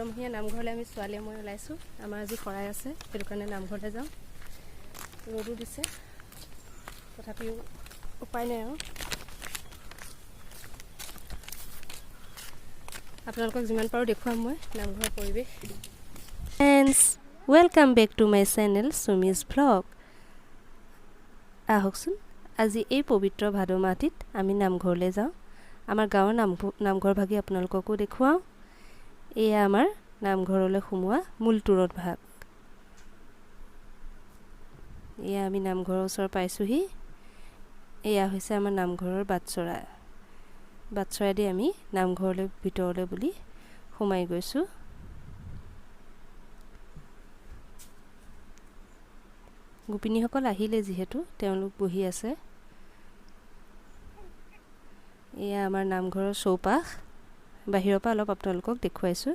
ভাদমহীয়া নামঘৰলৈ আমি ছোৱালীয়ে মই ওলাইছোঁ। আমাৰ আজি শৰাই আছে, সেইটো কাৰণে নামঘৰলৈ যাওঁ। ৰ'দো দিছে, তথাপিও উপায় নাই আৰু। আপোনালোকক যিমান পাৰোঁ দেখুৱাম মই নামঘৰৰ পৰিৱেশ। Friends, welcome back to my channel Sumi's vlog. আহকচোন, আজি এই পবিত্ৰ ভাদ মাহটিত আমি নামঘৰলৈ যাওঁ। আমাৰ গাঁৱৰ নামঘৰ ভাগি আপোনালোককো দেখুৱাওঁ। এয়া আমাৰ নামঘৰলৈ সোমোৱা মূল তুৰত ভাগ। এয়া আমি নামঘৰৰ ওচৰ পাইছোঁহি। এয়া হৈছে আমাৰ নামঘৰৰ বাটচৰা। বাটচৰাইদি আমি নামঘৰলৈ ভিতৰলৈ বুলি সোমাই গৈছোঁ। গোপিনীসকল আহিলে যিহেতু তেওঁলোক বহি আছে। এয়া আমাৰ নামঘৰৰ চৌপাশ। বাহিৰৰ পৰা অলপ আপোনালোকক দেখুৱাইছোঁ।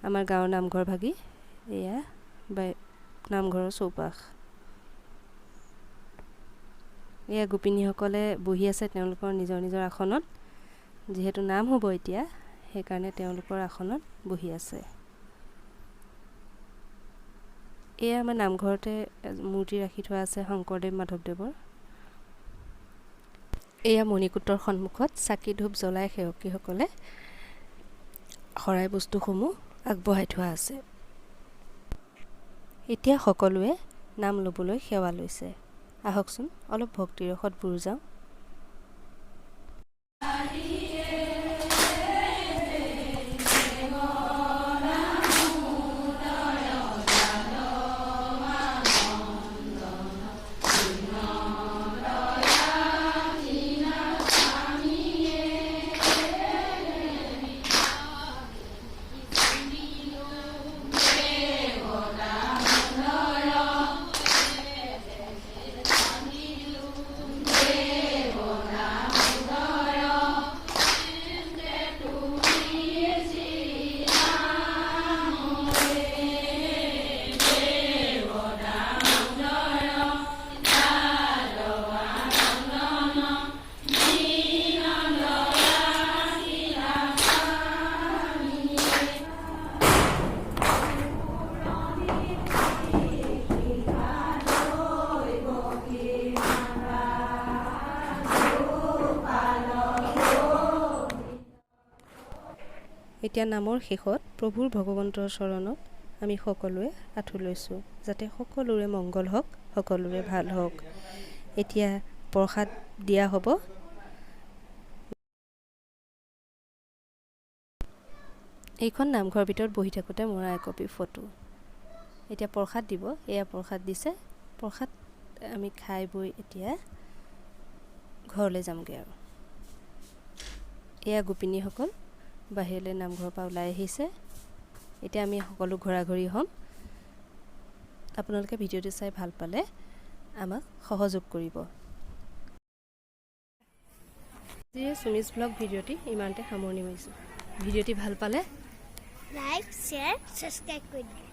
আমাৰ গাঁৱৰ নামঘৰ ভাগি এয়া নামঘৰৰ চৌপাশ। এয়া গোপিনীসকলে বহি আছে তেওঁলোকৰ নিজৰ নিজৰ আসনত। যিহেতু নাম হ'ব এতিয়া, সেইকাৰণে তেওঁলোকৰ আসনত বহি আছে। এয়া আমাৰ নামঘৰতে মূৰ্তি ৰাখি থোৱা আছে শংকৰদেৱ মাধৱদেৱৰ। এয়া মণিকূটৰ সন্মুখত চাকি ধূপ জ্বলাই সেৱকীসকলে শৰাই বস্তুসমূহ আগবঢ়াই থোৱা আছে। এতিয়া সকলোৱে নাম ল'বলৈ সেৱা লৈছে। আহকচোন অলপ ভক্তিৰ ৰসত বুৰ যাওঁ। এতিয়া নামৰ শেষত প্ৰভুৰ ভগৱন্তৰ চৰণত আমি সকলোৱে আঁঠু লৈছোঁ, যাতে সকলোৰে মংগল হওক, সকলোৰে ভাল হওক। এতিয়া প্ৰসাদ দিয়া হ'ব। এইখন নামঘৰৰ ভিতৰত বহি থাকোঁতে মৰা একপি ফটো। এতিয়া প্ৰসাদ দিব। এয়া প্ৰসাদ দিছে। প্ৰসাদ আমি খাই বৈ এতিয়া ঘৰলৈ যামগৈ আৰু। এয়া গোপিনীসকল বাহিৰলৈ নামঘৰৰ পৰা ওলাই আহিছে। এতিয়া আমি সকলো ঘূৰা-ঘূৰি হ'ম। আপোনালোকে ভিডিঅ'টো চাই ভাল পালে আমাক সহযোগ কৰিব। আজিৰ চুমিছ ব্লগ ভিডিঅ'টি ইমানতে সামৰণি মাৰিছোঁ। ভিডিঅ'টি ভাল পালে লাইক, শ্বেয়াৰ, ছাবস্ক্ৰাইব কৰি দিয়ক।